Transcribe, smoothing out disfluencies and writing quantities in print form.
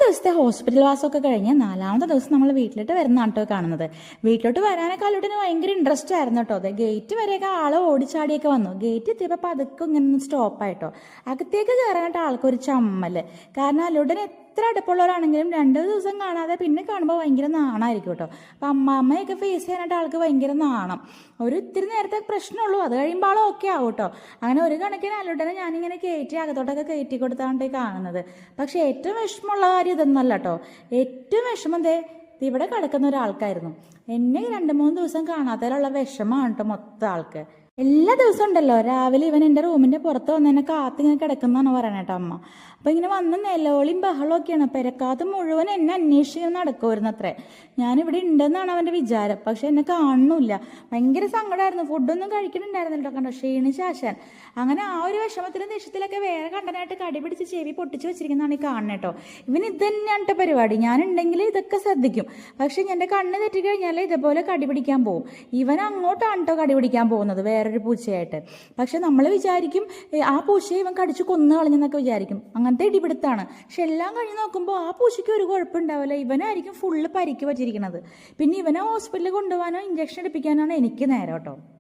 ദിവസത്തെ ഹോസ്പിറ്റൽ വാസമൊക്കെ കഴിഞ്ഞ് 4ാമത്തെ ദിവസം നമ്മൾ വീട്ടിലോട്ട് വരുന്നതാണ് കേട്ടോ കാണുന്നത്. വീട്ടിലോട്ട് വരാനൊക്കെ അല്ലുട്ടന് ഭയങ്കര ഇൻട്രസ്റ്റ് ആയിരുന്നു കേട്ടോ. അതെ, ഗേറ്റ് വരെയൊക്കെ ആള് ഓടിച്ചാടിയൊക്കെ വന്നു. ഗേറ്റ് എത്തിയപ്പോൾ പതുക്കെ ഇങ്ങനെ സ്റ്റോപ്പായിട്ടോ. അകത്തേക്ക് കയറാനായിട്ട് ആൾക്കൊരു ചമ്മല്. കാരണം അല്ലുട്ടന് എത്ര അടുപ്പമുള്ളവരാണെങ്കിലും 2 ദിവസം കാണാതെ പിന്നെ കാണുമ്പോൾ ഭയങ്കര നാണമായിരിക്കും കേട്ടോ. അപ്പം അമ്മയൊക്കെ ഫേസ് ചെയ്യാനായിട്ട് ആൾക്ക് ഭയങ്കര നാണം. ഒരു ഇത്തിരി നേരത്തെ പ്രശ്നമുള്ളൂ, അത് കഴിയുമ്പോൾ ആൾ ഓക്കെ ആവും കേട്ടോ. അങ്ങനെ ഒരു കണക്കിന് അല്ലുട്ടനെ ഞാനിങ്ങനെ കയറ്റി അകത്തോട്ടൊക്കെ കയറ്റി കൊടുത്താണ് കാണുന്നത്. പക്ഷെ ഏറ്റവും വിഷമമുള്ള കാര്യം ഇതൊന്നല്ല കേട്ടോ. ഏറ്റവും വിഷമം ഇവിടെ കിടക്കുന്ന ഒരാൾക്കായിരുന്നു. എന്നെ 2-3 ദിവസം കാണാത്തതിലുള്ള വിഷമമാണ് കേട്ടോ മൊത്തം ആൾക്ക്. എല്ലാ ദിവസവും ഉണ്ടല്ലോ രാവിലെ ഇവൻ എൻ്റെ റൂമിൻ്റെ പുറത്ത് വന്ന് എന്നെ കാത്തിങ്ങനെ കിടക്കുന്നതാണ് പറയണേട്ടോ അമ്മ. അപ്പോൾ ഇങ്ങനെ വന്ന് നിലവിളിയും ബഹളമൊക്കെയാണ്. പെരക്കാത്ത മുഴുവൻ എന്നെ അന്വേഷിച്ച് നടക്കുമായിരുന്നു അത്രേ. ഞാനിവിടെ ഉണ്ടെന്നാണ് അവൻ്റെ വിചാരം. പക്ഷെ എന്നെ കാണുന്നില്ല. ഭയങ്കര സങ്കടമായിരുന്നു. ഫുഡൊന്നും കഴിക്കണുണ്ടായിരുന്നില്ല കണ്ടോ, ക്ഷീണിച്ചാശാൻ. അങ്ങനെ ആ ഒരു വിഷമത്തിലും ദേഷ്യത്തിലൊക്കെ വേറെ കണ്ടനായിട്ട് കടി പിടിച്ച് ചെവി പൊട്ടിച്ച് വെച്ചിരിക്കുന്നതാണ് ഈ കാണുന്നത് കേട്ടോ. ഇവൻ ഇത് തന്നെയാണ് കേട്ടോ പരിപാടി. ഞാനുണ്ടെങ്കിൽ ഇതൊക്കെ ശ്രദ്ധിക്കും. പക്ഷെ എൻ്റെ കണ്ണ് തെറ്റിക്കഴിഞ്ഞാൽ ഇതുപോലെ കടി പിടിക്കാൻ പോകും. ഇവൻ അങ്ങോട്ടാണ് കേട്ടോ കടി പിടിക്കാൻ പോകുന്നത് വേറൊരു പൂച്ചയായിട്ട്. പക്ഷെ നമ്മൾ വിചാരിക്കും ആ പൂച്ചയെ ഇവൻ കടിച്ച് കൊന്നു കളഞ്ഞെന്നൊക്കെ വിചാരിക്കും. അങ്ങനത്തെ ഇടിപിടുത്താണ്. പക്ഷെ എല്ലാം കഴിഞ്ഞ് നോക്കുമ്പോൾ ആ പൂച്ചയ്ക്ക് ഒരു കുഴപ്പമുണ്ടാവില്ല. ഇവനായിരിക്കും ഫുള്ള് പരിക്ക് പറ്റിയിരിക്കുന്നത്. പിന്നെ ഇവനെ ഹോസ്പിറ്റലിൽ കൊണ്ടുപോകാനോ ഇഞ്ചക്ഷൻ എടുപ്പിക്കാനാണ് എനിക്ക് നേരം കേട്ടോ.